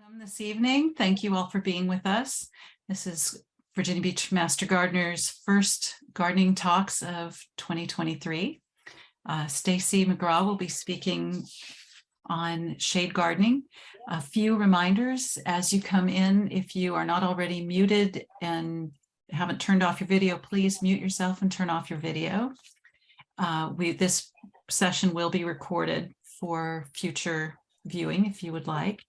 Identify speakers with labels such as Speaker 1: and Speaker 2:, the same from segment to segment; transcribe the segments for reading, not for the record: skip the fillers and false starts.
Speaker 1: Welcome this evening. Thank you all for being with us. This is Virginia Beach Master Gardener's first gardening talks of 2023. Stacy McGraw will be speaking on shade gardening. A few reminders as you come in. If you are not already muted and haven't turned off your video, please mute yourself and turn off your video. This session will be recorded for future viewing if you would like.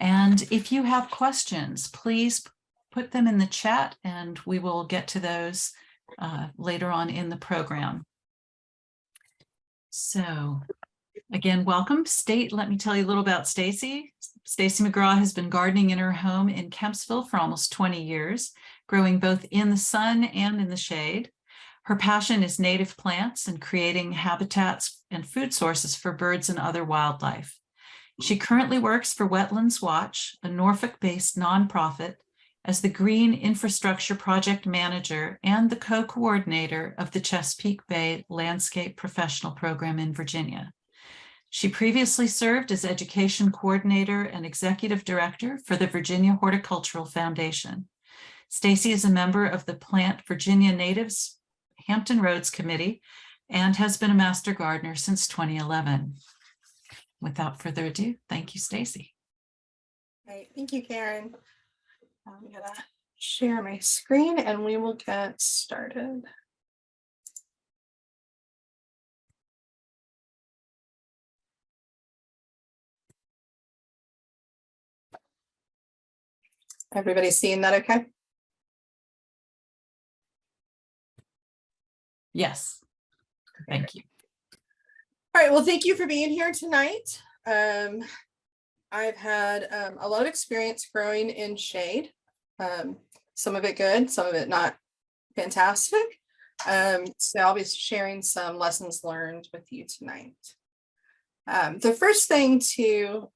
Speaker 1: And if you have questions, please put them in the chat and we will get to those later on in the program. So again, welcome. Let me tell you a little about Stacy. Stacy McGraw has been gardening in her home in Kempsville for almost 20 years, growing both in the sun and in the shade. Her passion is native plants and creating habitats and food sources for birds and other wildlife. She currently works for Wetlands Watch, a Norfolk-based nonprofit, as the Green Infrastructure Project Manager and the co-coordinator of the Chesapeake Bay Landscape Professional Program in Virginia. She previously served as Education Coordinator and Executive Director for the Virginia Horticultural Foundation. Stacy is a member of the Plant Virginia Natives Hampton Roads Committee and has been a Master Gardener since 2011. Without further ado, thank you, Stacy.
Speaker 2: Right, thank you, Karen. I'm gonna share my screen and we will get started. Everybody seeing that okay?
Speaker 1: Yes, thank you.
Speaker 2: All right, well, thank you for being here tonight. I've had a lot of experience growing in shade, some of it good, some of it not fantastic. So I'll be sharing some lessons learned with you tonight. The first thing to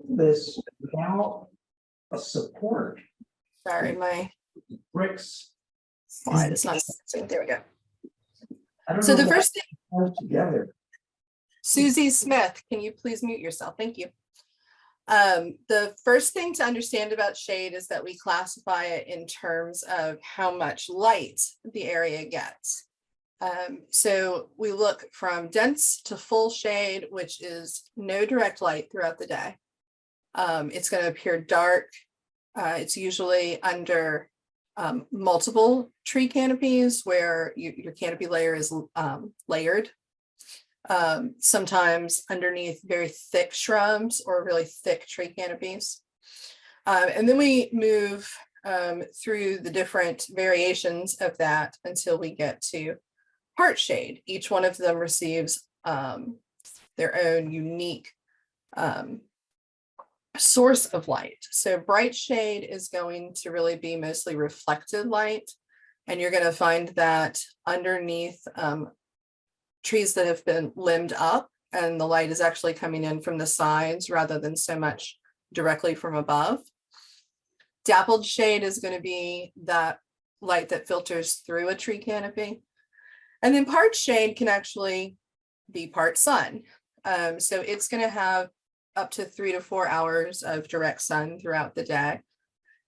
Speaker 3: this now a support.
Speaker 2: Sorry, my
Speaker 3: bricks
Speaker 2: slide is not there. We go.
Speaker 3: I don't
Speaker 2: So
Speaker 3: know
Speaker 2: the first thing
Speaker 3: together.
Speaker 2: Susie Smith, can you please mute yourself? Thank you. The first thing to understand about shade is that we classify it in terms of how much light the area gets. So we look from dense to full shade, which is no direct light throughout the day. It's going to appear dark. It's usually under multiple tree canopies where your canopy layer is layered. Sometimes underneath very thick shrubs or really thick tree canopies. And then we move through the different variations of that until we get to part shade. Each one of them receives their own unique source of light. So bright shade is going to really be mostly reflected light. And you're going to find that underneath trees that have been limbed up and the light is actually coming in from the sides rather than so much directly from above. Dappled shade is going to be that light that filters through a tree canopy. And then part shade can actually be part sun. So it's going to have up to 3 to 4 hours of direct sun throughout the day.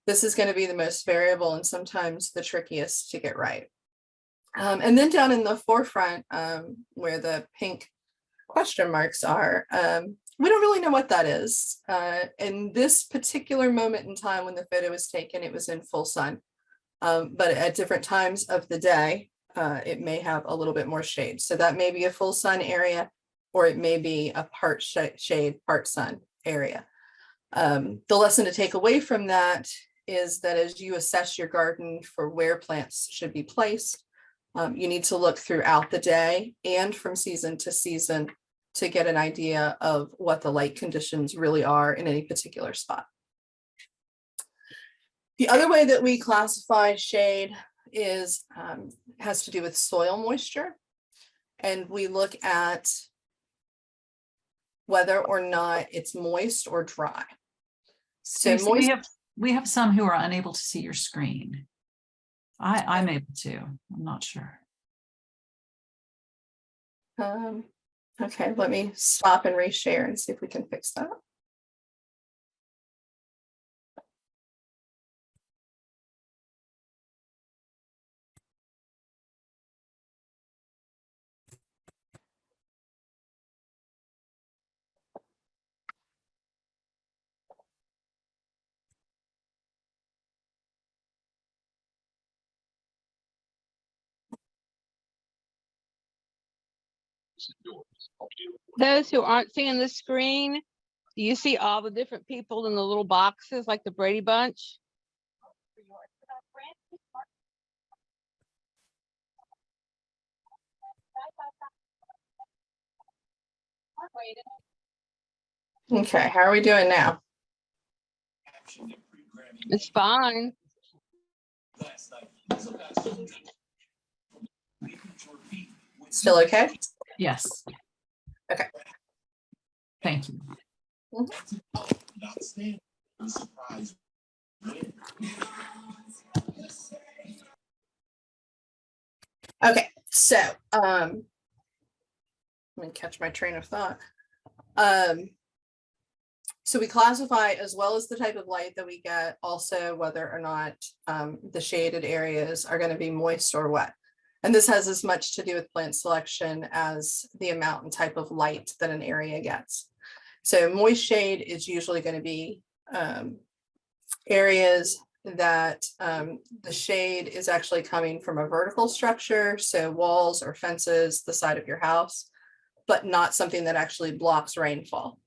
Speaker 2: This is going to be the most variable and sometimes the trickiest to get right. And then down in the forefront, where the pink question marks are, we don't really know what that is. In this particular moment in time when the photo was taken, it was in full sun. But at different times of the day, it may have a little bit more shade. So that may be a full sun area, or it may be a part shade, part sun area. The lesson to take away from that is that as you assess your garden for where plants should be placed, you need to look throughout the day and from season to season to get an idea of what the light conditions really are in any particular spot. The other way that we classify shade is has to do with soil moisture. And we look at whether or not it's moist or dry. So
Speaker 1: Stacey, we have some who are unable to see your screen. I'm able to. I'm not sure.
Speaker 2: Okay, let me stop and reshare and see if we can fix that.
Speaker 4: Those who aren't seeing the screen, do you see all the different people in the little boxes like the Brady Bunch?
Speaker 2: Okay, how are we doing now?
Speaker 4: It's fine.
Speaker 2: Still okay?
Speaker 1: Yes.
Speaker 2: Okay.
Speaker 1: Thank you.
Speaker 2: Okay, so let me catch my train of thought. So we classify as well as the type of light that we get, also whether or not the shaded areas are going to be moist or wet. And this has as much to do with plant selection as the amount and type of light that an area gets. So moist shade is usually going to be areas that the shade is actually coming from a vertical structure, so walls or fences, the side of your house, but not something that actually blocks rainfall.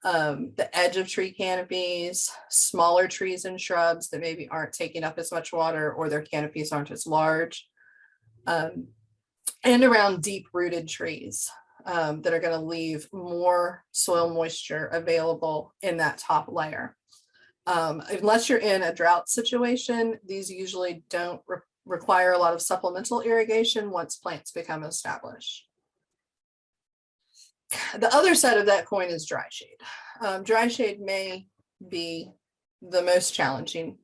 Speaker 2: The edge of tree canopies, smaller trees and shrubs that maybe aren't taking up as much water or their canopies aren't as large, and around deep rooted trees that are going to leave more soil moisture available in that top layer. Unless you're in a drought situation, these usually don't require a lot of supplemental irrigation once plants become established. The other side of that coin is dry shade. Dry shade may be the most challenging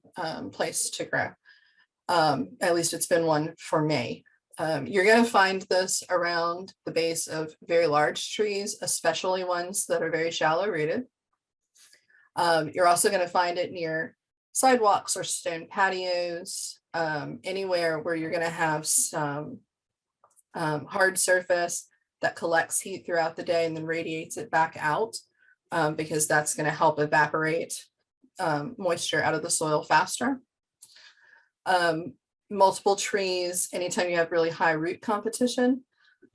Speaker 2: place to grow. At least it's been one for me. You're going to find this around the base of very large trees, especially ones that are very shallow rooted. You're also going to find it near sidewalks or stone patios, anywhere where you're going to have some hard surface that collects heat throughout the day and then radiates it back out, because that's going to help evaporate moisture out of the soil faster. Multiple trees, anytime you have really high root competition,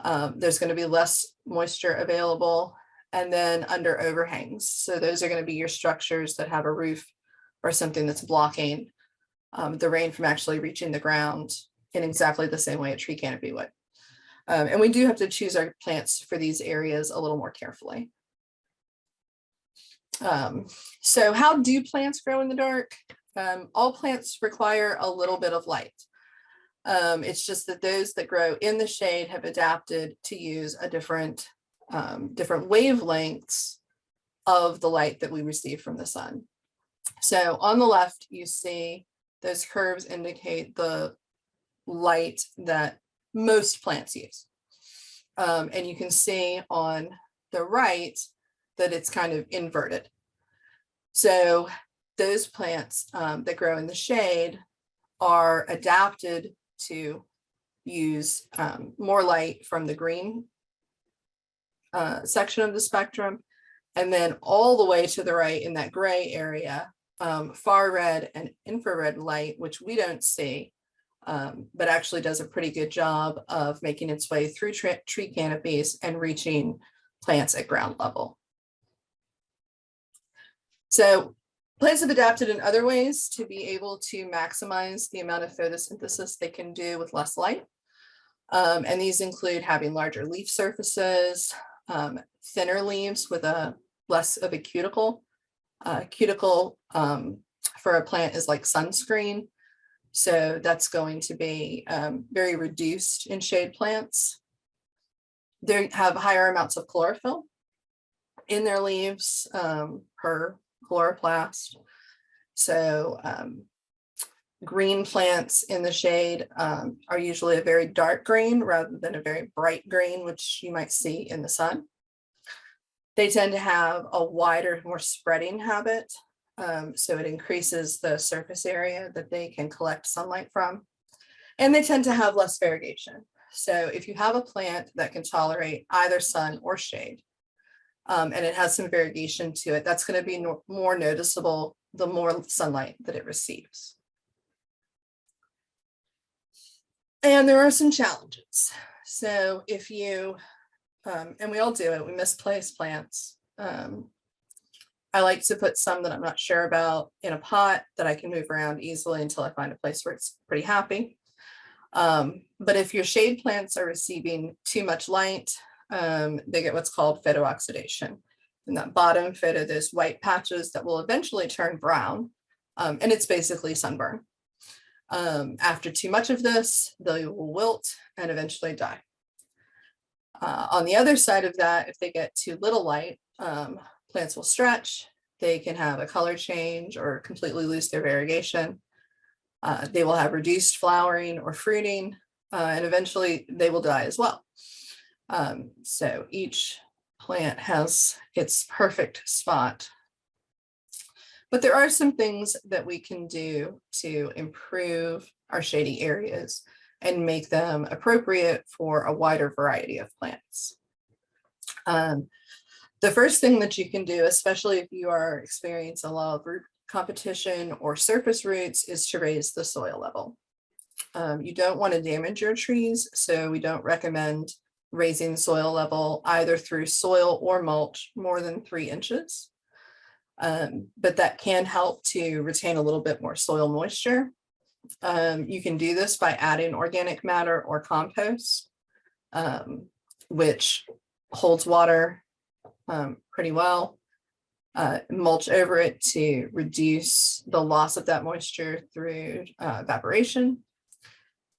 Speaker 2: there's going to be less moisture available. And then under overhangs. So those are going to be your structures that have a roof or something that's blocking the rain from actually reaching the ground in exactly the same way a tree canopy would. And we do have to choose our plants for these areas a little more carefully. So how do plants grow in the dark? All plants require a little bit of light. It's just that those that grow in the shade have adapted to use a different wavelengths of the light that we receive from the sun. So on the left, you see those curves indicate the light that most plants use. And you can see on the right that it's kind of inverted. So those plants that grow in the shade are adapted to use more light from the green section of the spectrum, and then all the way to the right in that gray area, far red and infrared light, which we don't see, but actually does a pretty good job of making its way through tree canopies and reaching plants at ground level. So plants have adapted in other ways to be able to maximize the amount of photosynthesis they can do with less light. And these include having larger leaf surfaces, thinner leaves with a less of a cuticle. Cuticle for a plant is like sunscreen. So that's going to be very reduced in shade plants. They have higher amounts of chlorophyll in their leaves per chloroplast. So green plants in the shade are usually a very dark green rather than a very bright green, which you might see in the sun. They tend to have a wider, more spreading habit. So it increases the surface area that they can collect sunlight from. And they tend to have less variegation. So if you have a plant that can tolerate either sun or shade, and it has some variegation to it, that's going to be more noticeable the more sunlight that it receives. And there are some challenges. So if you And we all do it. We misplace plants. I like to put some that I'm not sure about in a pot that I can move around easily until I find a place where it's pretty happy. But if your shade plants are receiving too much light, they get what's called photooxidation. And that bottom photo, those white patches that will eventually turn brown. And it's basically sunburn. After too much of this, they will wilt and eventually die. On the other side of that, if they get too little light, plants will stretch, they can have a color change or completely lose their variegation. They will have reduced flowering or fruiting, and eventually they will die as well. So each plant has its perfect spot. But there are some things that we can do to improve our shady areas and make them appropriate for a wider variety of plants. The first thing that you can do, especially if you are experiencing a lot of root competition or surface roots, is to raise the soil level. You don't want to damage your trees, so we don't recommend raising soil level either through soil or mulch more than 3 inches. But that can help to retain a little bit more soil moisture. You can do this by adding organic matter or compost, which holds water pretty well. Mulch over it to reduce the loss of that moisture through evaporation.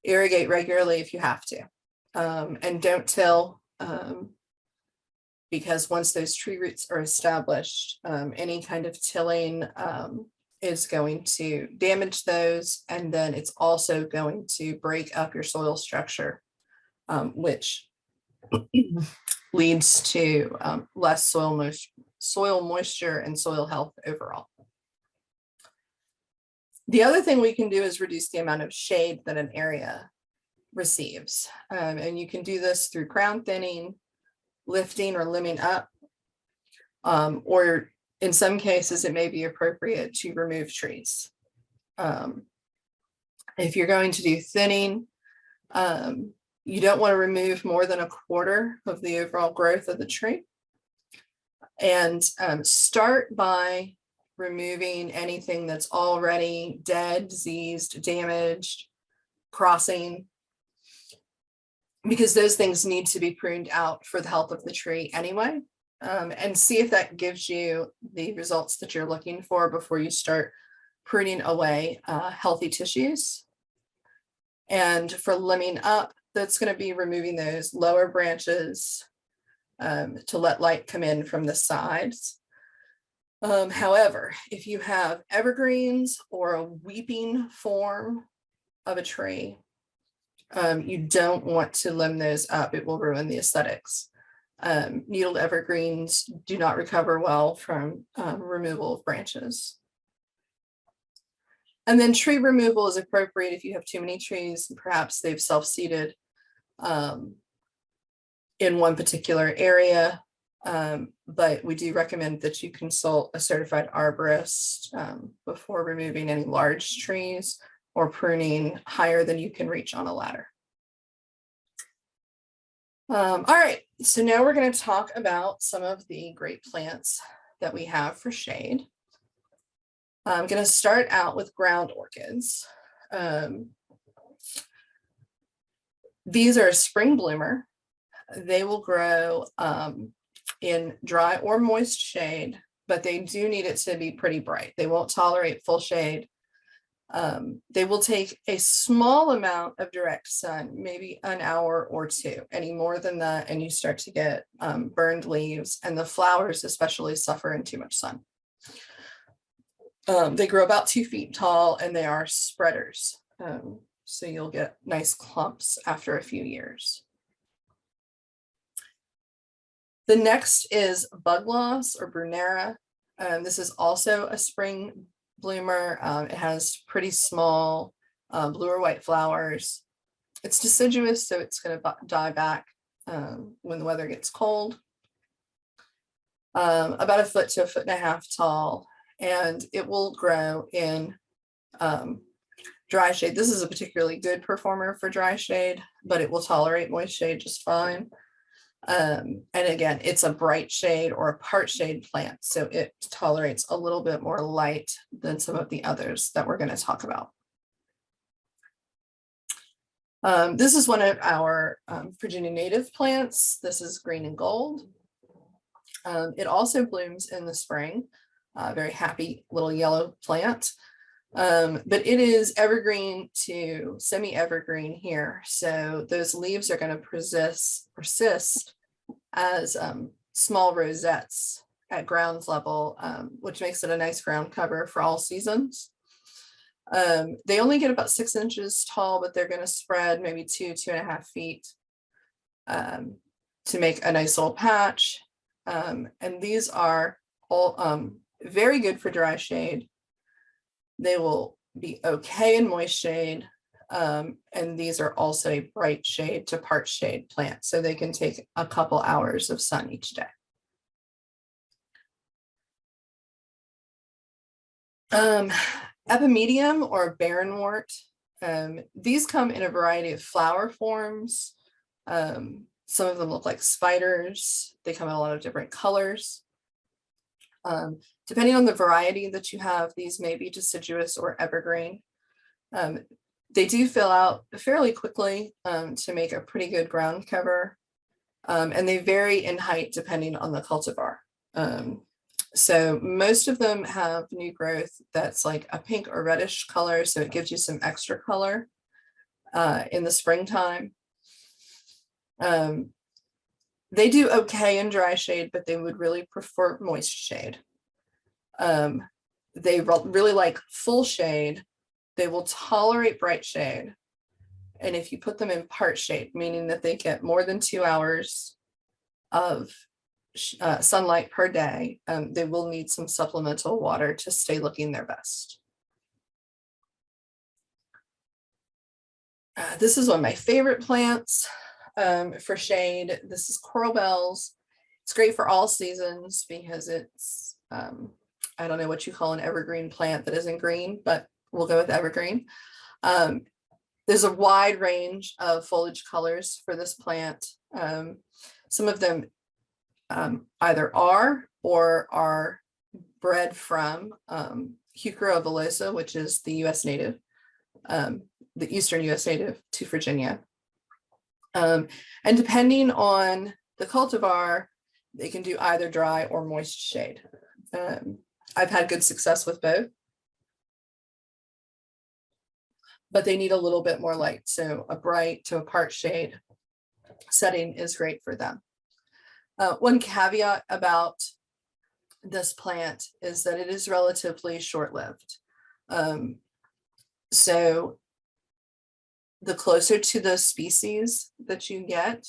Speaker 2: Irrigate regularly if you have to, and don't till, because once those tree roots are established, any kind of tilling is going to damage those, and then it's also going to break up your soil structure, which leads to less soil moisture and soil health overall. The other thing we can do is reduce the amount of shade that an area receives. And you can do this through crown thinning, lifting or limbing up, or in some cases, it may be appropriate to remove trees. If you're going to do thinning, you don't want to remove more than 1/4 of the overall growth of the tree. And start by removing anything that's already dead, diseased, damaged, crossing, because those things need to be pruned out for the health of the tree anyway. And see if that gives you the results that you're looking for before you start pruning away healthy tissues. And for limbing up, that's going to be removing those lower branches to let light come in from the sides. However, if you have evergreens or a weeping form of a tree, you don't want to limb those up. It will ruin the aesthetics. Needled evergreens do not recover well from removal of branches. And then tree removal is appropriate if you have too many trees, perhaps they've self-seeded in one particular area. But we do recommend that you consult a certified arborist before removing any large trees or pruning higher than you can reach on a ladder. All right, so now we're going to talk about some of the great plants that we have for shade. I'm going to start out with ground orchids. These are a spring bloomer. They will grow in dry or moist shade, but they do need it to be pretty bright. They won't tolerate full shade. They will take a small amount of direct sun, maybe an hour or 2. Any more than that, and you start to get burned leaves, and the flowers especially suffer in too much sun. They grow about 2 feet tall, and they are spreaders. So you'll get nice clumps after a few years. The next is Bugloss or Brunera. This is also a spring bloomer. It has pretty small blue or white flowers. It's deciduous, so it's going to die back when the weather gets cold. About 1 foot to 1.5 feet tall, and it will grow in dry shade. This is a particularly good performer for dry shade, but it will tolerate moist shade just fine. And again, it's a bright shade or a part shade plant, so it tolerates a little bit more light than some of the others that we're going to talk about. This is one of our Virginia native plants. This is green and gold. It also blooms in the spring. Very happy little yellow plant. But it is evergreen to semi-evergreen here. So those leaves are going to persist as small rosettes at ground level, which makes it a nice ground cover for all seasons. They only get about 6 inches tall, but they're going to spread maybe 2.5 feet to make a nice little patch. And these are all very good for dry shade. They will be okay in moist shade. And these are also a bright shade to part shade plant, so they can take a couple hours of sun each day. Epimedium or barrenwort. These come in a variety of flower forms. Some of them look like spiders. They come in a lot of different colors. Depending on the variety that you have, these may be deciduous or evergreen. They do fill out fairly quickly to make a pretty good ground cover. And they vary in height depending on the cultivar. So most of them have new growth that's like a pink or reddish color, so it gives you some extra color in the springtime. They do okay in dry shade, but they would really prefer moist shade. They really like full shade. They will tolerate bright shade. And if you put them in part shade, meaning that they get more than 2 hours of sunlight per day, they will need some supplemental water to stay looking their best. This is one of my favorite plants for shade. This is coral bells. It's great for all seasons because it's, I don't know what you call an evergreen plant that isn't green, but we'll go with evergreen. There's a wide range of foliage colors for this plant. Some of them either are or are bred from Heuchera villosa, which is the US native, the Eastern US native to Virginia. And depending on the cultivar, they can do either dry or moist shade. I've had good success with both, but they need a little bit more light. So a bright to a part shade setting is great for them. One caveat about this plant is that it is relatively short-lived. So the closer to the species that you get,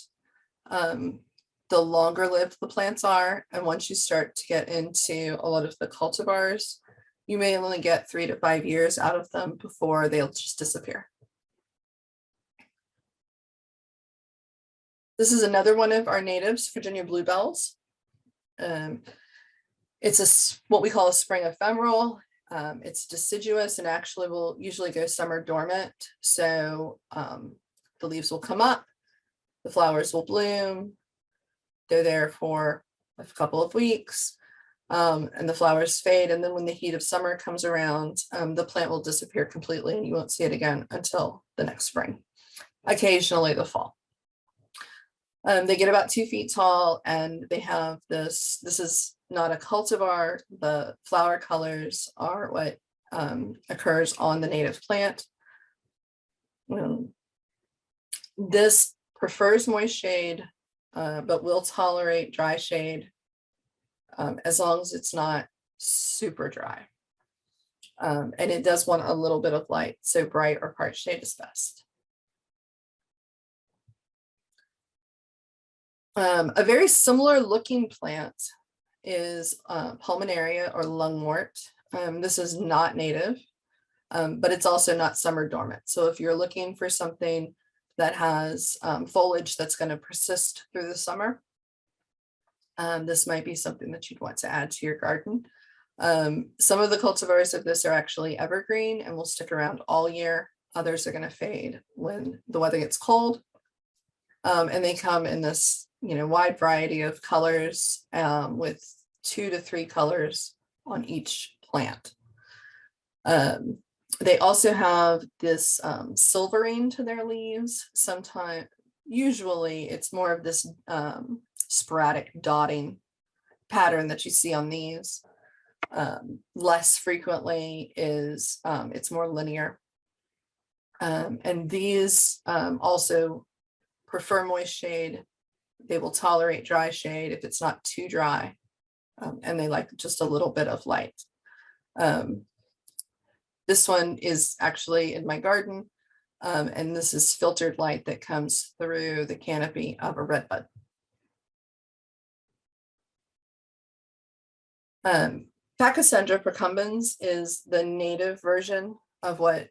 Speaker 2: the longer lived the plants are. And once you start to get into a lot of the cultivars, you may only get 3 to 5 years out of them before they'll just disappear. This is another one of our natives, Virginia bluebells. It's what we call a spring ephemeral. It's deciduous and actually will usually go summer dormant. So the leaves will come up, the flowers will bloom. They're there for a couple of weeks and the flowers fade. And then when the heat of summer comes around, the plant will disappear completely and you won't see it again until the next spring, occasionally the fall. They get about 2 feet tall and they have this is not a cultivar. The flower colors are what occurs on the native plant. This prefers moist shade, but will tolerate dry shade as long as it's not super dry. And it does want a little bit of light, so bright or part shade is best. A very similar looking plant is pulmonaria or lungwort. This is not native, but it's also not summer dormant. So if you're looking for something that has foliage that's going to persist through the summer, this might be something that you'd want to add to your garden. Some of the cultivars of this are actually evergreen and will stick around all year. Others are going to fade when the weather gets cold. And they come in this wide variety of colors with 2 to 3 colors on each plant. They also have this silvering to their leaves. Usually it's more of this sporadic dotting pattern that you see on these. Less frequently is it's more linear. And these also prefer moist shade. They will tolerate dry shade if it's not too dry. And they like just a little bit of light. This one is actually in my garden. And this is filtered light that comes through the canopy of a redbud. Pachysandra procumbens is the native version of what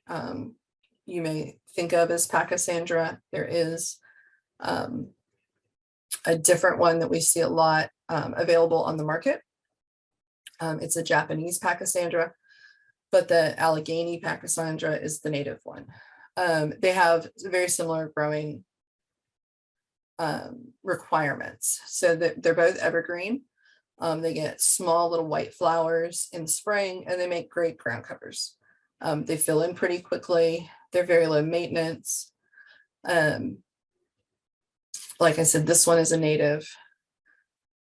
Speaker 2: you may think of as Pachysandra. There is a different one that we see a lot available on the market. It's a Japanese Pachysandra, but the Allegheny Pachysandra is the native one. They have very similar growing requirements. So that they're both evergreen. They get small little white flowers in spring, and they make great ground covers. They fill in pretty quickly. They're very low maintenance. Like I said, this one is a native.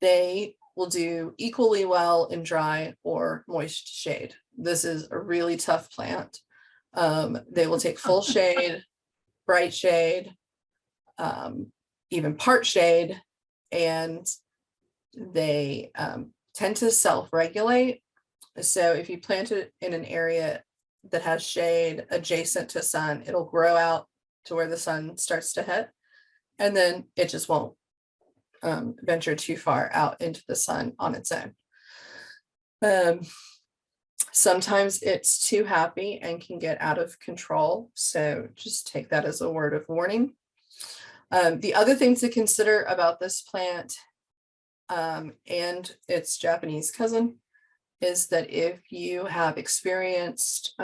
Speaker 2: They will do equally well in dry or moist shade. This is a really tough plant. They will take full shade, bright shade, even part shade, and they tend to self-regulate. So if you plant it in an area that has shade adjacent to sun, it'll grow out to where the sun starts to hit, and then it just won't venture too far out into the sun on its own. Sometimes it's too happy and can get out of control, so just take that as a word of warning. The other thing to consider about this plant and its Japanese cousin is that if you have experienced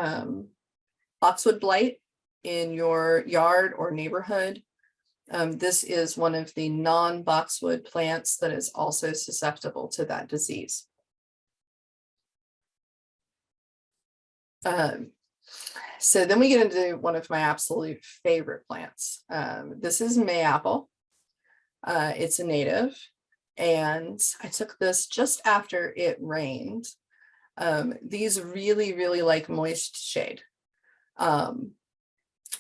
Speaker 2: boxwood blight in your yard or neighborhood, this is one of the non-boxwood plants that is also susceptible to that disease. So then we get into one of my absolute favorite plants. This is mayapple. It's a native, and I took this just after it rained. These really like moist shade.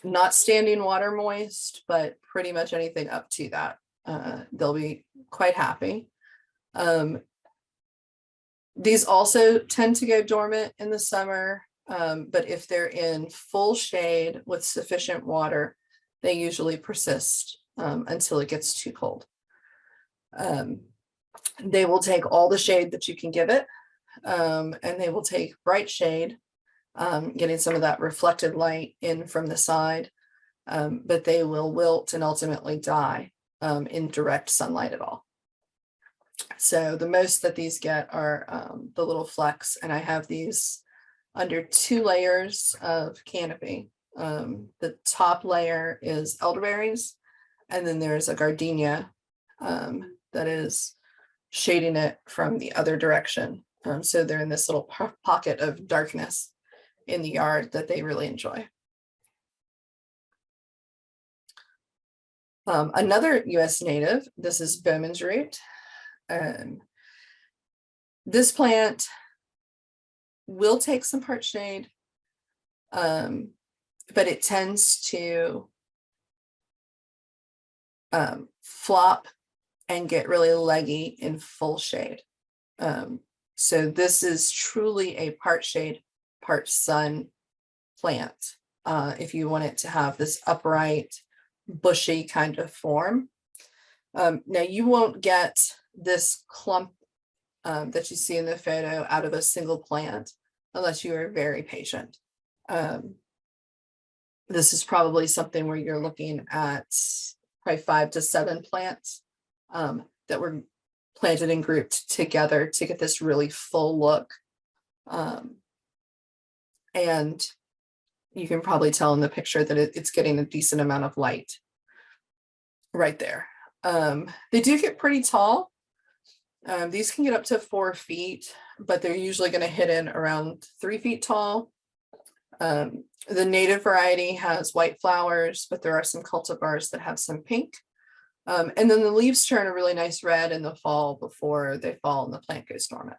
Speaker 2: Not standing water moist, but pretty much anything up to that. They'll be quite happy. These also tend to go dormant in the summer, but if they're in full shade with sufficient water, they usually persist until it gets too cold. They will take all the shade that you can give it, and they will take bright shade, getting some of that reflected light in from the side, but they will wilt and ultimately die in direct sunlight at all. So the most that these get are the little flecks, and I have these under 2 layers of canopy. The top layer is elderberries, and then there's a gardenia that is shading it from the other direction. So they're in this little pocket of darkness in the yard that they really enjoy. Another US native, this is Bowman's root. This plant will take some part shade, but it tends to flop and get really leggy in full shade. So this is truly a part shade, part sun plant. If you want it to have this upright, bushy kind of form. Now you won't get this clump that you see in the photo out of a single plant unless you are very patient. This is probably something where you're looking at probably 5 to 7 plants that were planted and grouped together to get this really full look. And you can probably tell in the picture that it's getting a decent amount of light right there. They do get pretty tall. These can get up to 4 feet, but they're usually going to hit in around 3 feet tall. The native variety has white flowers, but there are some cultivars that have some pink. And then the leaves turn a really nice red in the fall before they fall and the plant goes dormant.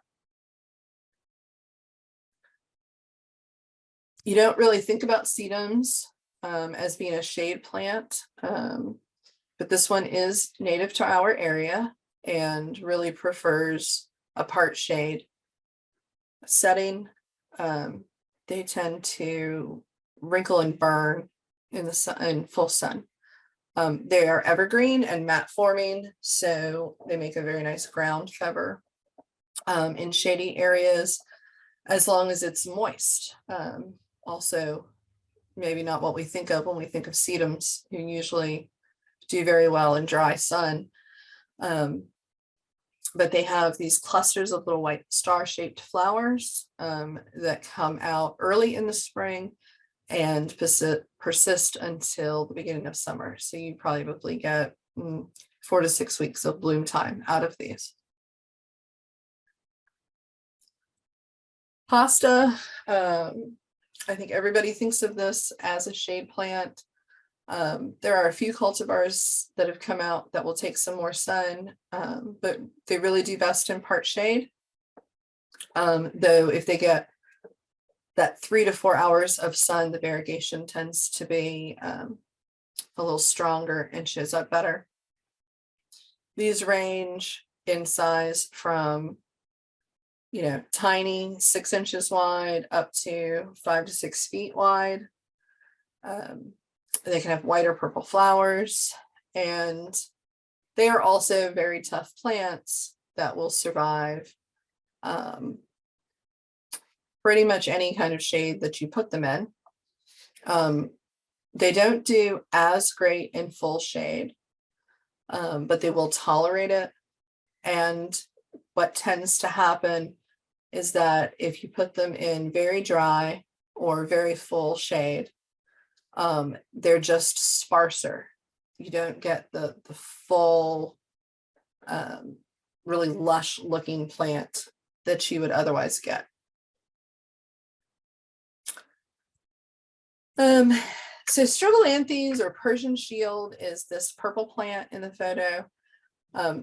Speaker 2: You don't really think about sedums as being a shade plant, but this one is native to our area and really prefers a part shade setting. They tend to wrinkle and burn in the sun, in full sun. They are evergreen and mat forming, so they make a very nice ground cover in shady areas, as long as it's moist. Also, maybe not what we think of when we think of sedums, who usually do very well in dry sun. But they have these clusters of little white star-shaped flowers that come out early in the spring and persist until the beginning of summer. So you probably get 4 to 6 weeks of bloom time out of these. Hosta, I think everybody thinks of this as a shade plant. There are a few cultivars that have come out that will take some more sun, but they really do best in part shade. Though if they get that 3 to 4 hours of sun, the variegation tends to be a little stronger and shows up better. These range in size from, you know, tiny 6 inches wide up to 5 to 6 feet wide. They can have white or purple flowers, and they are also very tough plants that will survive pretty much any kind of shade that you put them in. They don't do as great in full shade, but they will tolerate it. And what tends to happen is that if you put them in very dry or very full shade, they're just sparser. You don't get the full, really lush looking plant that you would otherwise get. So Strigolanthes or Persian shield is this purple plant in the photo.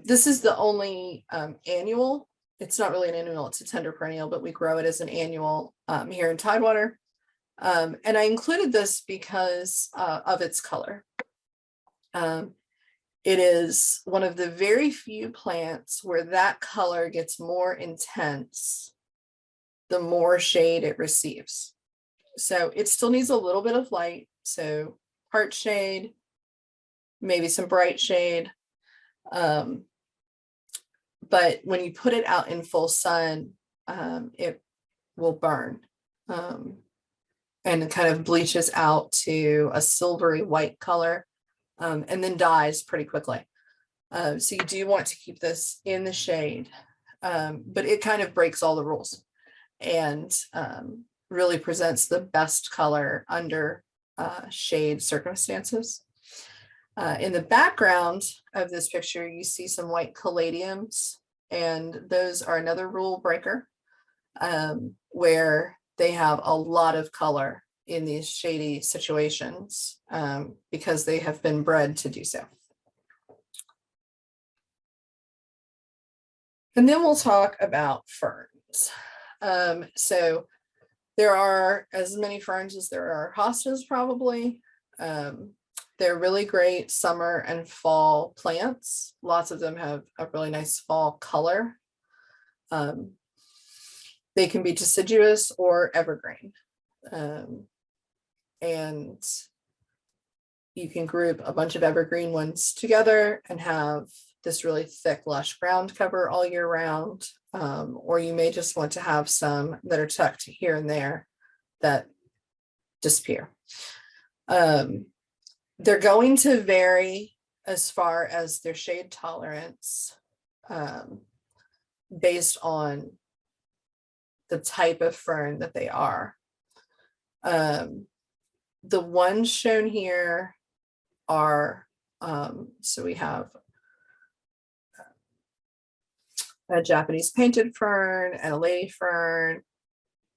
Speaker 2: This is the only annual. It's not really an annual, it's a tender perennial, but we grow it as an annual here in Tidewater. And I included this because of its color. It is one of the very few plants where that color gets more intense the more shade it receives. So it still needs a little bit of light. So part shade, maybe some bright shade. But when you put it out in full sun, it will burn. And it kind of bleaches out to a silvery white color, and then dies pretty quickly. So you do want to keep this in the shade, but it kind of breaks all the rules and really presents the best color under shade circumstances. In the background of this picture, you see some white caladiums, and those are another rule breaker, where they have a lot of color in these shady situations because they have been bred to do so. And then we'll talk about ferns. So there are as many ferns as there are hostas probably. They're really great summer and fall plants. Lots of them have a really nice fall color. They can be deciduous or evergreen. And you can group a bunch of evergreen ones together and have this really thick, lush ground cover all year round. Or you may just want to have some that are tucked here and there that disappear. They're going to vary as far as their shade tolerance based on the type of fern that they are. The ones shown here are, so we have a Japanese painted fern, and a lady fern,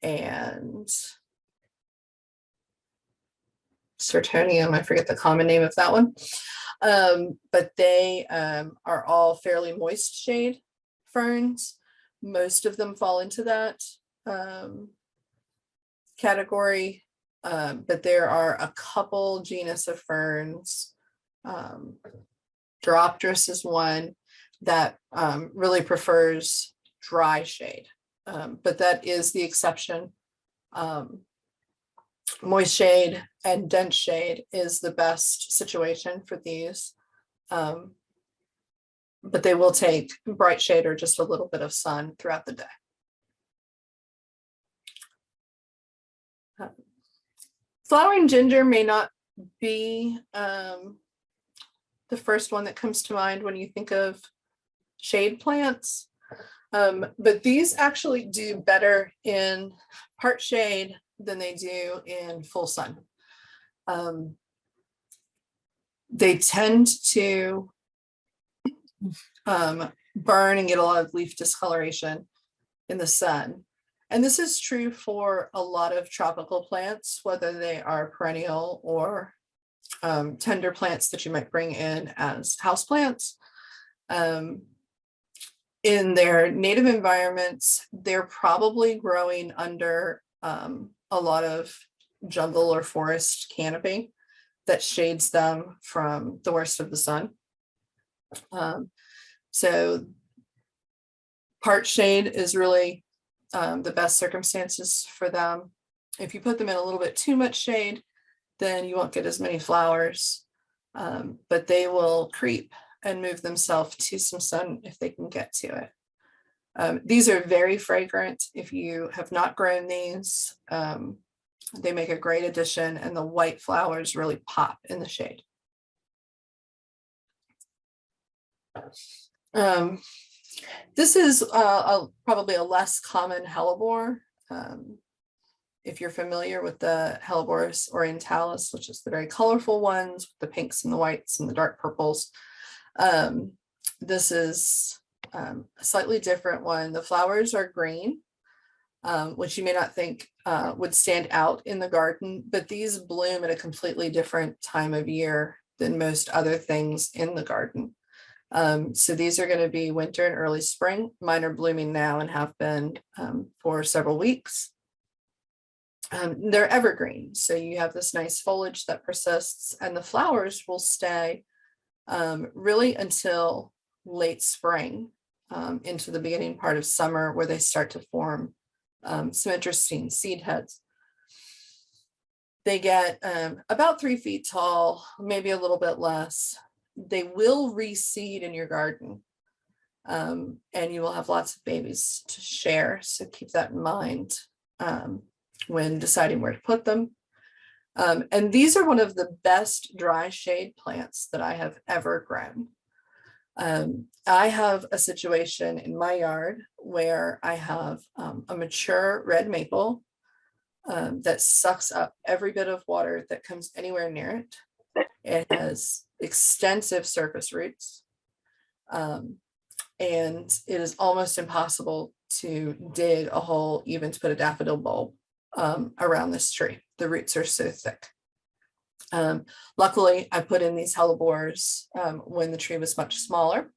Speaker 2: and Sertonium, I forget the common name of that one. But they are all fairly moist shade ferns. Most of them fall into that category, but there are a couple genus of ferns. Diropterus is one that really prefers dry shade, but that is the exception. Moist shade and dense shade is the best situation for these. But they will take bright shade or just a little bit of sun throughout the day. Flowering ginger may not be the first one that comes to mind when you think of shade plants, but these actually do better in part shade than they do in full sun. They tend to burn and get a lot of leaf discoloration in the sun. And this is true for a lot of tropical plants, whether they are perennial or tender plants that you might bring in as houseplants. In their native environments, they're probably growing under a lot of jungle or forest canopy that shades them from the worst of the sun. So part shade is really the best circumstances for them. If you put them in a little bit too much shade, then you won't get as many flowers, but they will creep and move themselves to some sun if they can get to it. These are very fragrant. If you have not grown these, they make a great addition, and the white flowers really pop in the shade. This is probably a less common hellebore. If you're familiar with the Helleborus orientalis, which is the very colorful ones, with the pinks and the whites and the dark purples, this is a slightly different one. The flowers are green, which you may not think would stand out in the garden, but these bloom at a completely different time of year than most other things in the garden. So these are going to be winter and early spring. Mine are blooming now and have been for several weeks. They're evergreen, so you have this nice foliage that persists, and the flowers will stay really until late spring, into the beginning part of summer, where they start to form some interesting seed heads. They get about 3 feet tall, maybe a little bit less. They will reseed in your garden, and you will have lots of babies to share, so keep that in mind when deciding where to put them. And these are one of the best dry shade plants that I have ever grown. I have a situation in my yard where I have a mature red maple that sucks up every bit of water that comes anywhere near it. It has extensive surface roots, and it is almost impossible to dig a hole even to put a daffodil bulb around this tree. The roots are so thick. Luckily, I put in these hellebores when the tree was much smaller,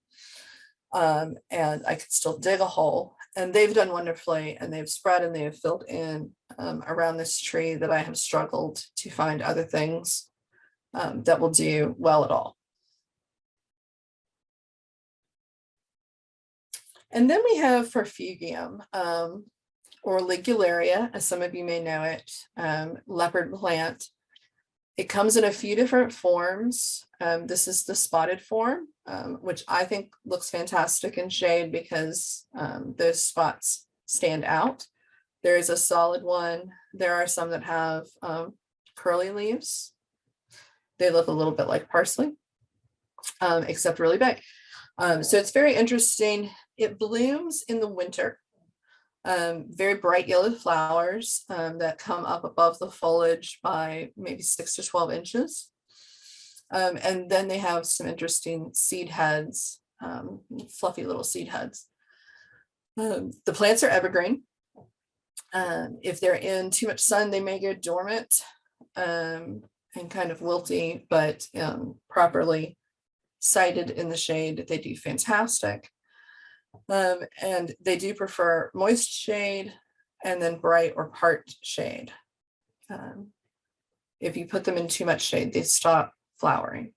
Speaker 2: and I could still dig a hole, and they've done wonderfully, and they've spread and they have filled in around this tree that I have struggled to find other things that will do well at all. And then we have Farfugium, or Ligularia, as some of you may know it, leopard plant. It comes in a few different forms. This is the spotted form, which I think looks fantastic in shade because those spots stand out. There is a solid one. There are some that have curly leaves. They look a little bit like parsley, except really big. So it's very interesting. It blooms in the winter. Very bright yellow flowers that come up above the foliage by maybe 6 to 12 inches. And then they have some interesting seed heads, fluffy little seed heads. The plants are evergreen. If they're in too much sun, they may go dormant and kind of wilty, but properly sited in the shade, they do fantastic. And they do prefer moist shade and then bright or part shade. If you put them in too much shade, they stop flowering.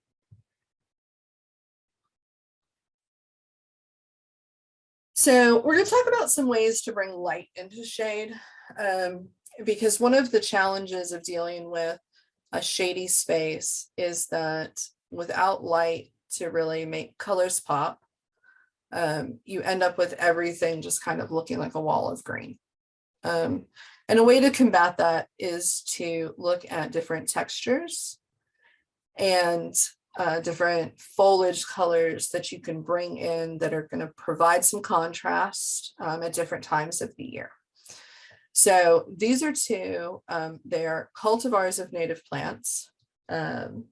Speaker 2: So we're going to talk about some ways to bring light into shade, because one of the challenges of dealing with a shady space is that without light to really make colors pop, you end up with everything just kind of looking like a wall of green. And a way to combat that is to look at different textures and different foliage colors that you can bring in that are going to provide some contrast at different times of the year. So these are two, they are cultivars of native plants. And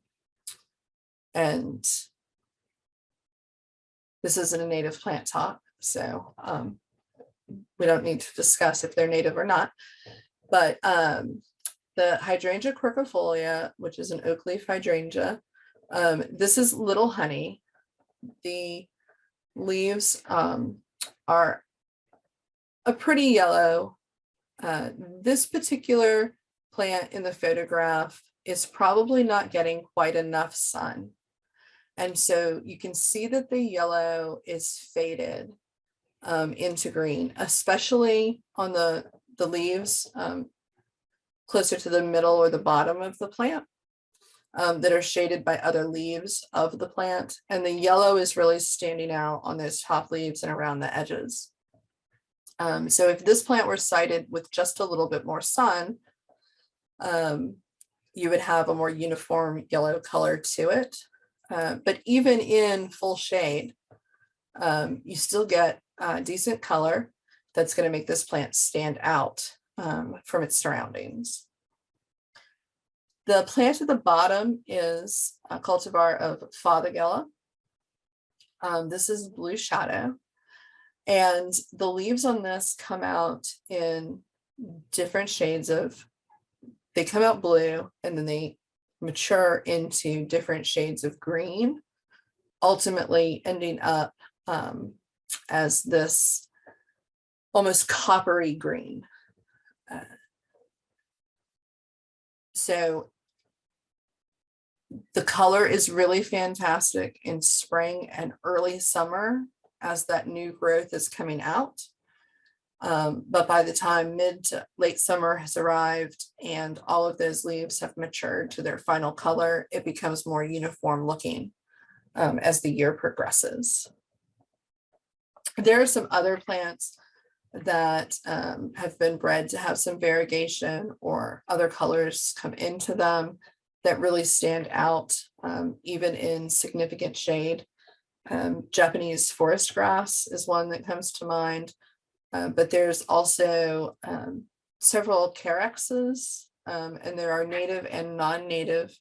Speaker 2: this isn't a native plant talk, so we don't need to discuss if they're native or not. But the Hydrangea quercifolia, which is an oak leaf hydrangea, this is Little Honey. The leaves are a pretty yellow. This particular plant in the photograph is probably not getting quite enough sun. And so you can see that the yellow is faded into green, especially on the leaves closer to the middle or the bottom of the plant. That are shaded by other leaves of the plant. And the yellow is really standing out on those top leaves and around the edges. So if this plant were sited with just a little bit more sun, you would have a more uniform yellow color to it. But even in full shade, you still get decent color that's going to make this plant stand out from its surroundings. The plant at the bottom is a cultivar of Fothergilla. This is Blue Shadow. And the leaves on this come out in different shades of, they come out blue and then they mature into different shades of green, ultimately ending up as this almost coppery green. So the color is really fantastic in spring and early summer as that new growth is coming out. But by the time mid to late summer has arrived and all of those leaves have matured to their final color, it becomes more uniform looking as the year progresses. There are some other plants that have been bred to have some variegation or other colors come into them that really stand out, even in significant shade. Japanese forest grass is one that comes to mind, but there's also several carexes, and there are native and non-native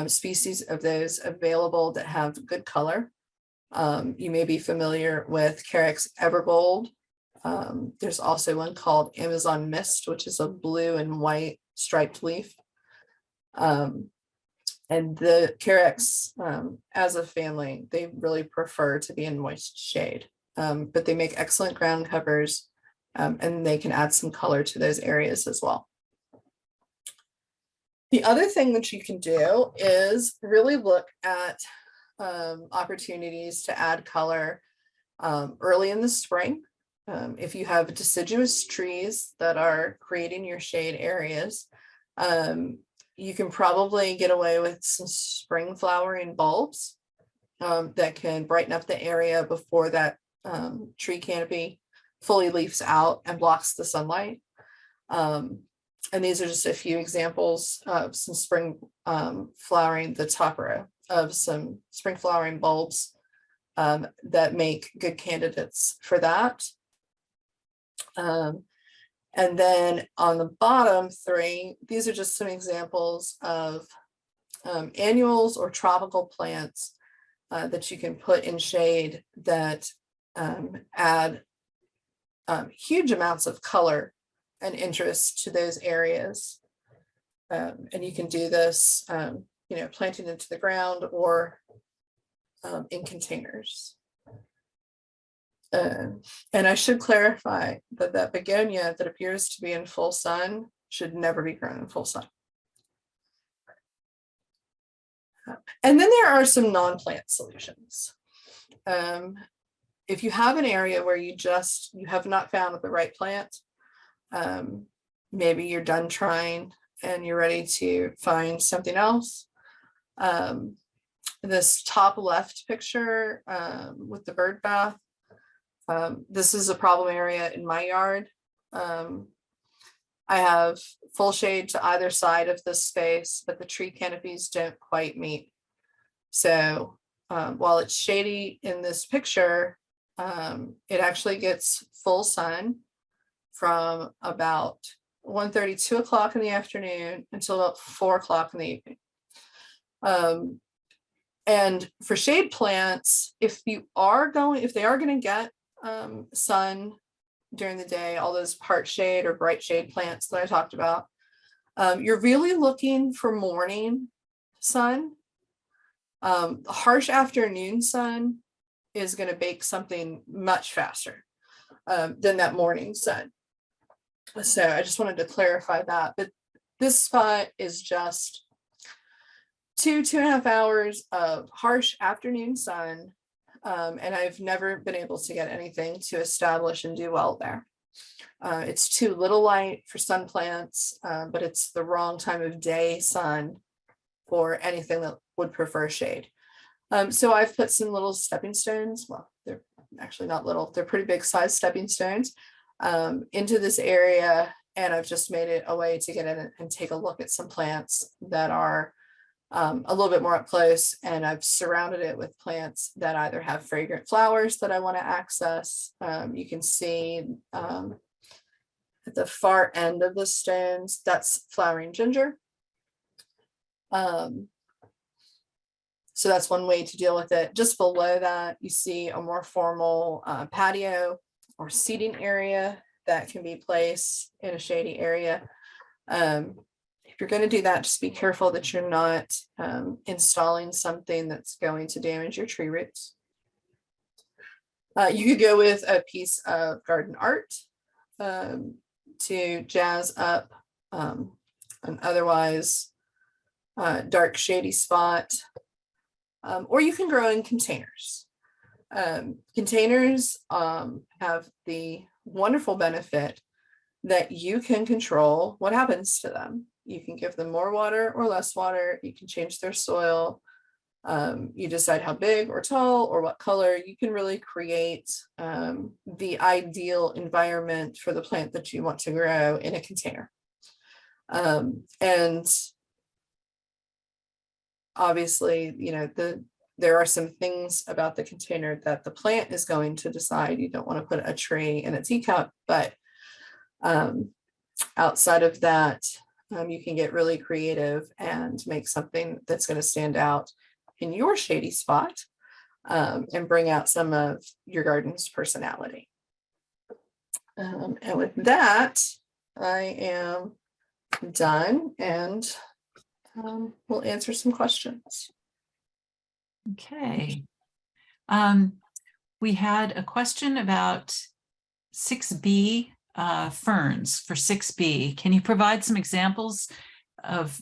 Speaker 2: species of those available that have good color. You may be familiar with Carex evergold. There's also one called Amazon Mist, which is a blue and white striped leaf. And the Carex, as a family, they really prefer to be in moist shade, but they make excellent ground covers, and they can add some color to those areas as well. The other thing that you can do is really look at opportunities to add color early in the spring. If you have deciduous trees that are creating your shade areas, you can probably get away with some spring flowering bulbs that can brighten up the area before that tree canopy fully leaves out and blocks the sunlight. And these are just a few examples of some spring flowering, the top row of some spring flowering bulbs that make good candidates for that. And then on the bottom three, these are just some examples of annuals or tropical plants that you can put in shade that add huge amounts of color and interest to those areas. And you can do this, planting into the ground or in containers. And I should clarify that that begonia that appears to be in full sun should never be grown in full sun. And then there are some non-plant solutions. If you have an area where you have not found the right plant, maybe you're done trying and you're ready to find something else. This top left picture with the bird bath, this is a problem area in my yard. I have full shade to either side of this space, but the tree canopies don't quite meet. So while it's shady in this picture, it actually gets full sun from about 1:30, 2 o'clock in the afternoon until about 4 o'clock in the evening. And for shade plants, if they are going to get sun during the day, all those part shade or bright shade plants that I talked about, you're really looking for morning sun. Harsh afternoon sun is going to bake something much faster than that morning sun. So I just wanted to clarify that. But this spot is just 2.5 hours of harsh afternoon sun. And I've never been able to get anything to establish and do well there. It's too little light for sun plants, but it's the wrong time of day sun for anything that would prefer shade. So I've put some little stepping stones. Well, they're actually not little, they're pretty big size stepping stones into this area. And I've just made it a way to get in and take a look at some plants that are a little bit more up close. And I've surrounded it with plants that either have fragrant flowers that I want to access. You can see at the far end of the stones, that's flowering ginger. So that's one way to deal with it. Just below that, you see a more formal patio or seating area that can be placed in a shady area. If you're going to do that, just be careful that you're not installing something that's going to damage your tree roots. You could go with a piece of garden art to jazz up an otherwise dark shady spot, or you can grow in containers. Containers have the wonderful benefit that you can control what happens to them. You can give them more water or less water. You can change their soil. You decide how big or tall or what color. You can really create the ideal environment for the plant that you want to grow in a container. And obviously, there are some things about the container that the plant is going to decide. You don't want to put a tree in a teacup, but outside of that, you can get really creative and make something that's going to stand out in your shady spot and bring out some of your garden's personality. And with that, I am done, and we'll answer some questions.
Speaker 1: Okay. We had a question about 6B ferns for 6B. Can you provide some examples of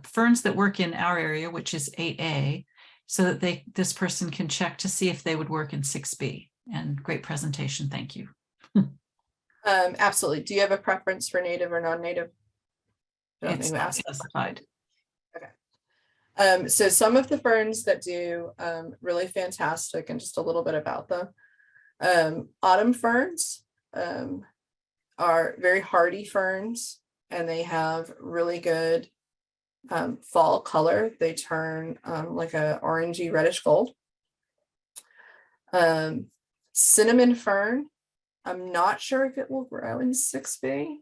Speaker 1: ferns that work in our area, which is 8A, so that this person can check to see if they would work in 6B? And great presentation. Thank you.
Speaker 2: Absolutely. Do you have a preference for native or non-native?
Speaker 1: It's not specified.
Speaker 2: So some of the ferns that do really fantastic, and just a little bit about them. Autumn ferns are very hardy ferns, and they have really good fall color. They turn like a orangey reddish gold. Cinnamon fern, I'm not sure if it will grow in 6B,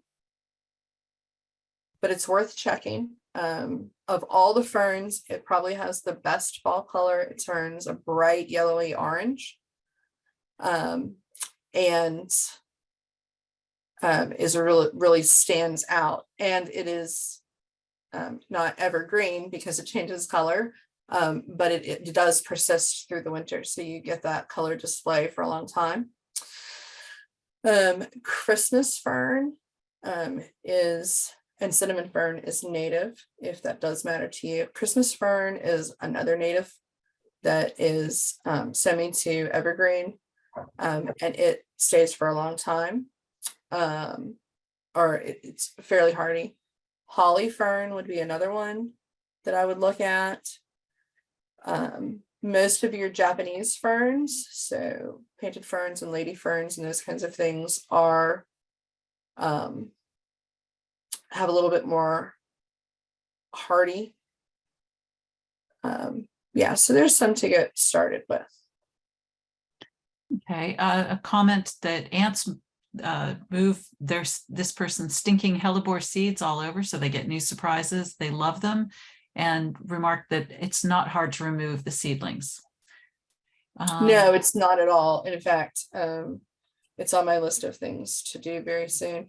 Speaker 2: but it's worth checking. Of all the ferns, it probably has the best fall color. It turns a bright yellowy orange. And is a really stands out, and it is not evergreen because it changes color, but it does persist through the winter, so you get that color display for a long time. Christmas fern is, and cinnamon fern is native, if that does matter to you. Christmas fern is another native that is semi to evergreen, and it stays for a long time, or it's fairly hardy. Holly fern would be another one that I would look at. Most of your Japanese ferns, so painted ferns and lady ferns and those kinds of things, are have a little bit more hardy. Yeah, so there's some to get started with.
Speaker 1: Okay, a comment that ants move this person's stinking hellebore seeds all over, so they get new surprises. They love them, and remark that it's not hard to remove the seedlings.
Speaker 2: No, it's not at all. In fact, it's on my list of things to do very soon.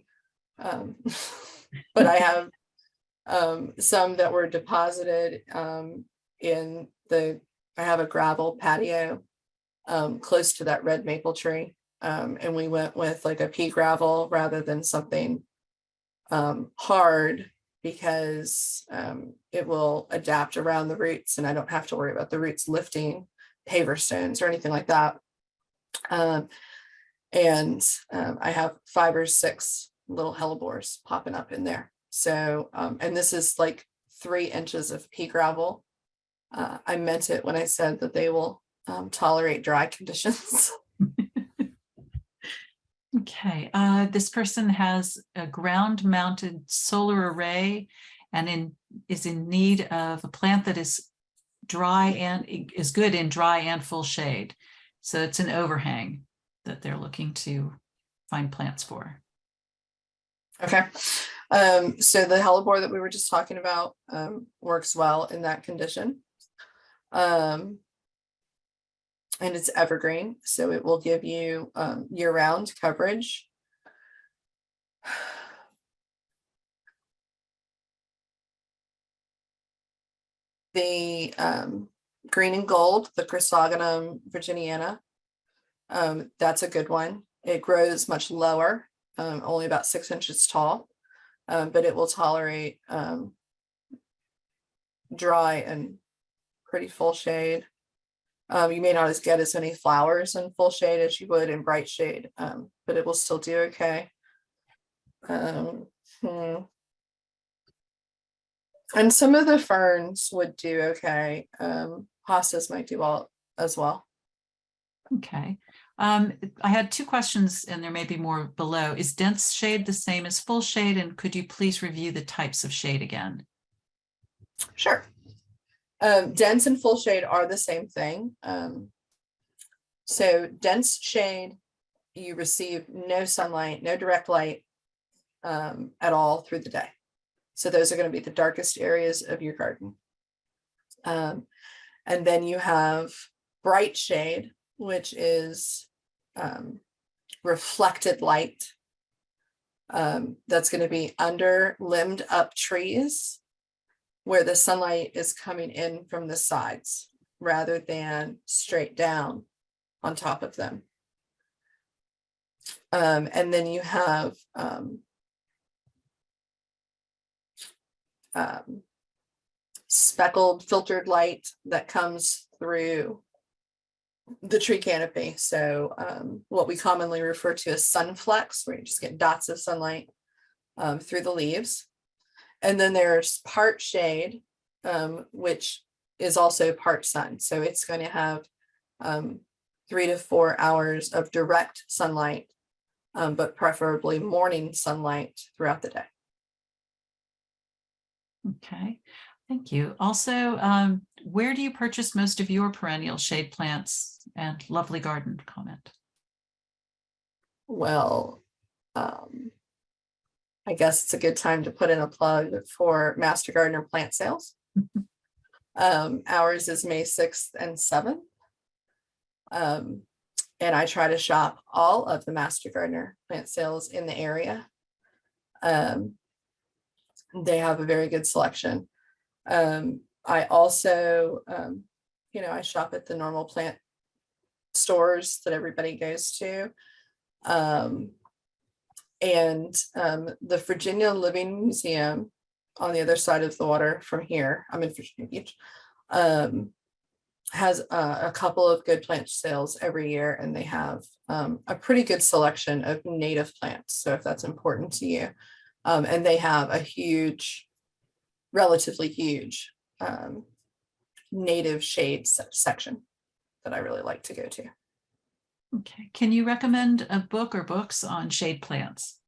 Speaker 2: But I have some that were deposited in I have a gravel patio close to that red maple tree. And we went with like a pea gravel rather than something hard, because it will adapt around the roots and I don't have to worry about the roots lifting paver stones or anything like that. I have 5 or 6 little hellebores popping up in there. So, and this is like 3 inches of pea gravel. I meant it when I said that they will tolerate dry conditions.
Speaker 1: Okay, this person has a ground-mounted solar array and is in need of a plant that is dry and is good in dry and full shade. So it's an overhang that they're looking to find plants for. Okay.
Speaker 2: So the hellebore that we were just talking about works well in that condition. And it's evergreen, so it will give you year-round coverage. The green and gold, the Chrysogonum virginiana, that's a good one. It grows much lower, only about 6 inches tall, but it will tolerate dry and pretty full shade. You may not get as many flowers in full shade as you would in bright shade, but it will still do okay. And some of the ferns would do okay. Hostas might do well as well.
Speaker 1: Okay. I had 2 questions, and there may be more below. Is dense shade the same as full shade? And could you please review the types of shade again?
Speaker 2: Sure. Dense and full shade are the same thing. So dense shade, you receive no sunlight, no direct light at all through the day. So those are going to be the darkest areas of your garden. And then you have bright shade, which is reflected light. That's going to be under limbed up trees, where the sunlight is coming in from the sides rather than straight down on top of them. And then you have speckled filtered light that comes through the tree canopy. So what we commonly refer to as sunflex, where you just get dots of sunlight through the leaves. And then there's part shade, which is also part sun. So it's going to have 3 to 4 hours of direct sunlight, but preferably morning sunlight throughout the day.
Speaker 1: Okay, thank you. Also, where do you purchase most of your perennial shade plants? And lovely garden comment.
Speaker 2: Well, I guess it's a good time to put in a plug for Master Gardener plant sales. Ours is May 6th and 7th. And I try to shop all of the Master Gardener plant sales in the area. They have a very good selection. I also, I shop at the normal plant stores that everybody goes to. The Virginia Living Museum on the other side of the water from here, I'm in Virginia Beach, has a couple of good plant sales every year, and they have a pretty good selection of native plants. So if that's important to you, and they have a relatively huge native shade section that I really like to go to.
Speaker 1: Okay. Can you recommend a book or books on shade plants?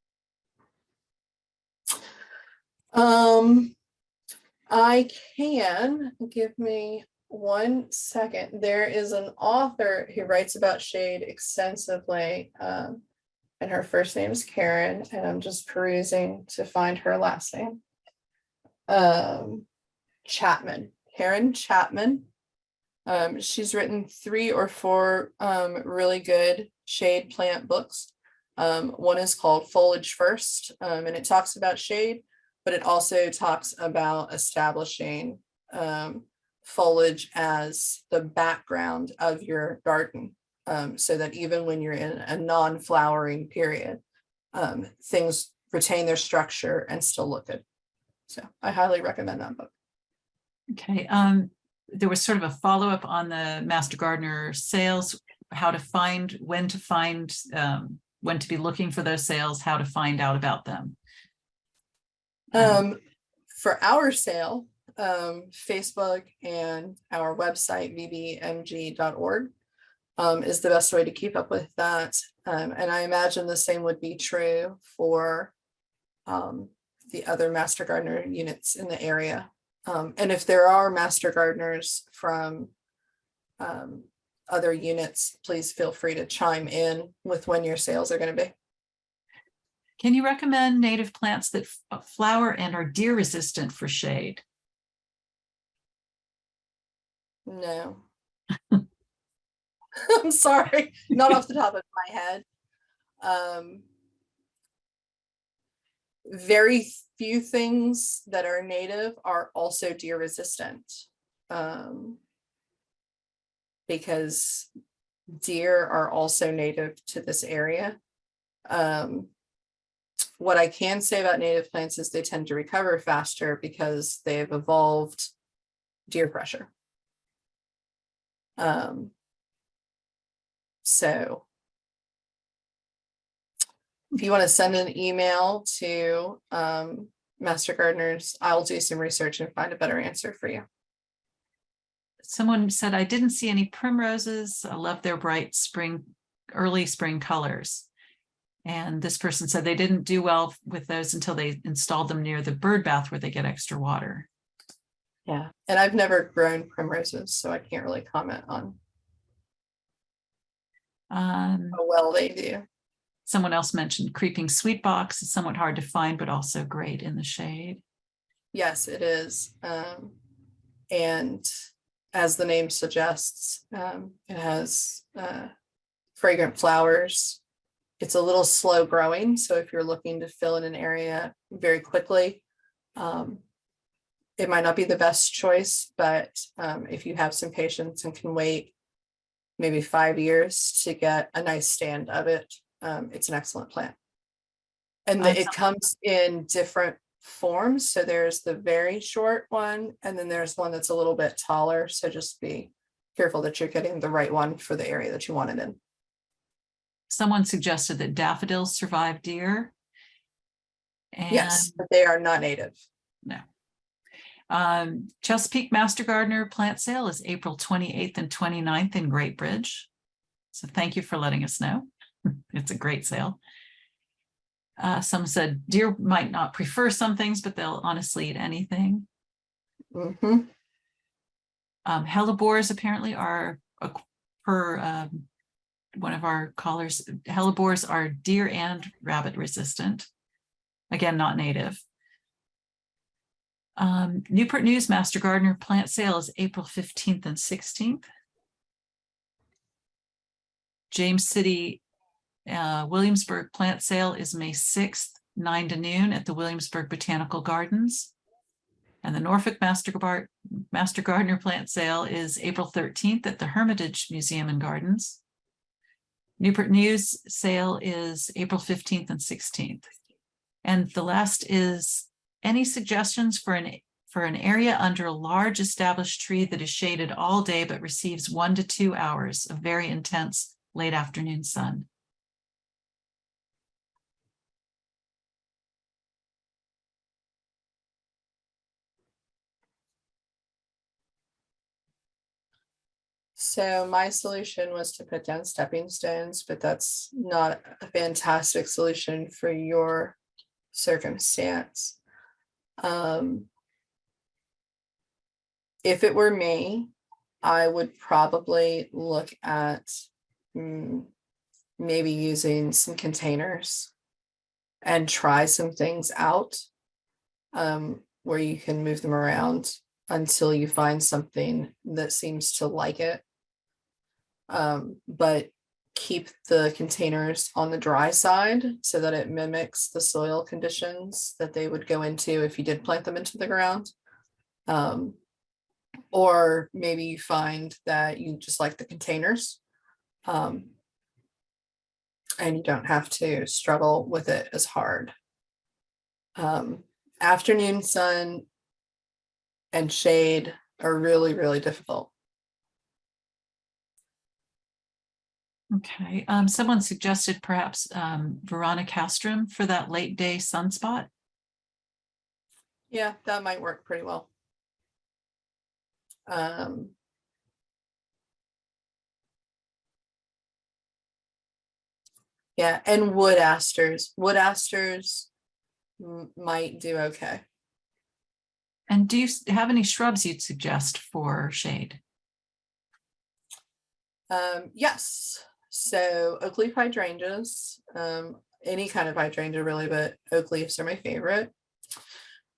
Speaker 2: I can. Give me 1 second. There is an author who writes about shade extensively, and her first name is Karen, and I'm just perusing to find her last name. Chapman, Karen Chapman. She's written 3 or 4 really good shade plant books. One is called Foliage First, and it talks about shade, but it also talks about establishing foliage as the background of your garden, so that even when you're in a non-flowering period, things retain their structure and still look good. So I highly recommend that book.
Speaker 1: Okay. There was sort of a follow-up on the Master Gardener sales, how to find, when to find, when to be looking for those sales, how to find out about them.
Speaker 2: For our sale, Facebook and our website, vbmg.org, is the best way to keep up with that. And I imagine the same would be true for the other Master Gardener units in the area. And if there are Master Gardeners from other units, please feel free to chime in with when your sales are going to be.
Speaker 1: Can you recommend native plants that flower and are deer resistant for shade?
Speaker 2: No. I'm sorry, not off the top of my head. Very few things that are native are also deer resistant, because deer are also native to this area. What I can say about native plants is they tend to recover faster because they've evolved deer pressure. So if you want to send an email to Master Gardeners, I'll do some research and find a better answer for you.
Speaker 1: Someone said, I didn't see any primroses. I love their bright early spring colors. And this person said they didn't do well with those until they installed them near the bird bath where they get extra water.
Speaker 2: Yeah, and I've never grown primroses, so I can't really comment on how well they do.
Speaker 1: Someone else mentioned creeping sweetbox is somewhat hard to find, but also great in the shade.
Speaker 2: Yes, it is. And as the name suggests, it has fragrant flowers. It's a little slow growing, so if you're looking to fill in an area very quickly, it might not be the best choice, but if you have some patience and can wait maybe 5 years to get a nice stand of it, it's an excellent plant. And it comes in different forms. So there's the very short one, and then there's one that's a little bit taller. So just be careful that you're getting the right one for the area that you want it in.
Speaker 1: Someone suggested that daffodils survive deer. And
Speaker 2: yes, but they are not native.
Speaker 1: No. Chesapeake Master Gardener plant sale is April 28th and 29th in Great Bridge. So thank you for letting us know. It's a great sale. Some said deer might not prefer some things, but they'll honestly eat anything.
Speaker 2: Mm-hmm.
Speaker 1: Hellebores apparently are, per one of our callers, hellebores are deer and rabbit resistant. Again, not native. Newport News Master Gardener plant sale is April 15th and 16th. James City, Williamsburg plant sale is May 6th, 9 to noon at the Williamsburg Botanical Gardens. And the Norfolk Master Gardener plant sale is April 13th at the Hermitage Museum and Gardens. Newport News sale is April 15th and 16th. And the last is any suggestions for an area under a large established tree that is shaded all day but receives 1 to 2 hours of very intense late afternoon sun.
Speaker 2: So my solution was to put down stepping stones, but that's not a fantastic solution for your circumstance. If it were me, I would probably look at maybe using some containers and try some things out where you can move them around until you find something that seems to like it. But keep the containers on the dry side so that it mimics the soil conditions that they would go into if you did plant them into the ground. Or maybe you find that you just like the containers and you don't have to struggle with it as hard. Afternoon sun and shade are really, really difficult.
Speaker 1: Okay, someone suggested perhaps Veronicastrum for that late day sunspot.
Speaker 2: Yeah, that might work pretty well. Yeah, and wood asters. Wood asters might do okay.
Speaker 1: And do you have any shrubs you'd suggest for shade?
Speaker 2: Yes. So oak leaf hydrangeas, any kind of hydrangea really, but oak leaves are my favorite.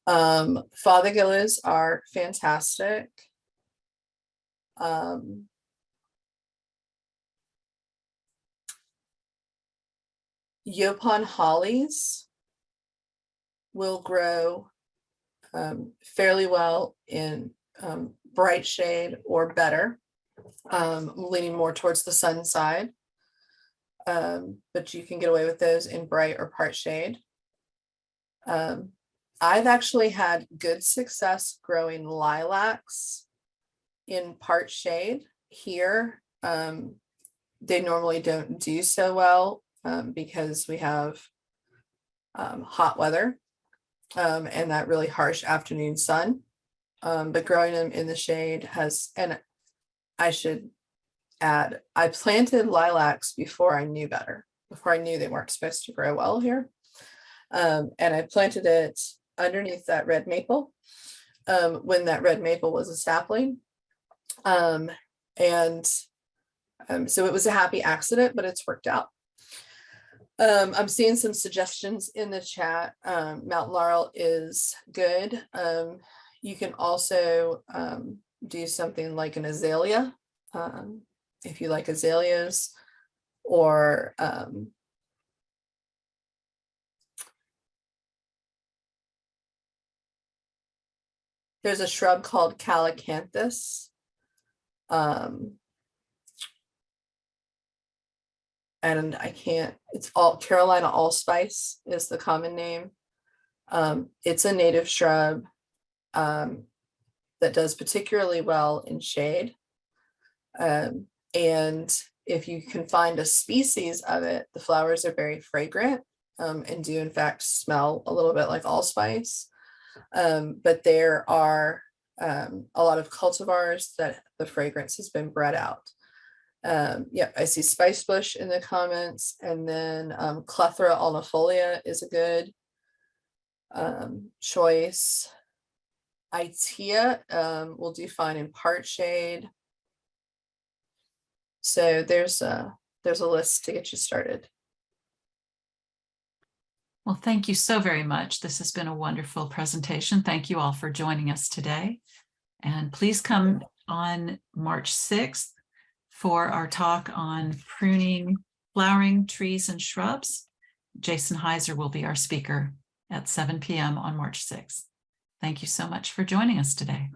Speaker 2: Fothergillas are fantastic. Yaupon hollies will grow fairly well in bright shade or better. Leaning more towards the sun side, but you can get away with those in bright or part shade. I've actually had good success growing lilacs in part shade here. They normally don't do so well because we have hot weather and that really harsh afternoon sun. But growing them in the shade has, and I should add, I planted lilacs before I knew better, before I knew they weren't supposed to grow well here. And I planted it underneath that red maple when that red maple was a sapling. So it was a happy accident, but it's worked out. I'm seeing some suggestions in the chat. Mountain laurel is good. You can also do something like an azalea, if you like azaleas, or there's a shrub called Calycanthus. And I can't, it's all Carolina allspice is the common name. It's a native shrub that does particularly well in shade. And if you can find a species of it, the flowers are very fragrant and do in fact smell a little bit like allspice. But there are a lot of cultivars that the fragrance has been bred out. Yeah, I see spice bush in the comments, and then Clethra alnifolia is a good choice. Itea will do fine in part shade. So there's a list to get you started.
Speaker 1: Well, thank you so very much. This has been a wonderful presentation. Thank you all for joining us today. And please come on March 6th for our talk on pruning flowering trees and shrubs. Jason Heiser will be our speaker at 7 p.m. on March 6th. Thank you so much for joining us today.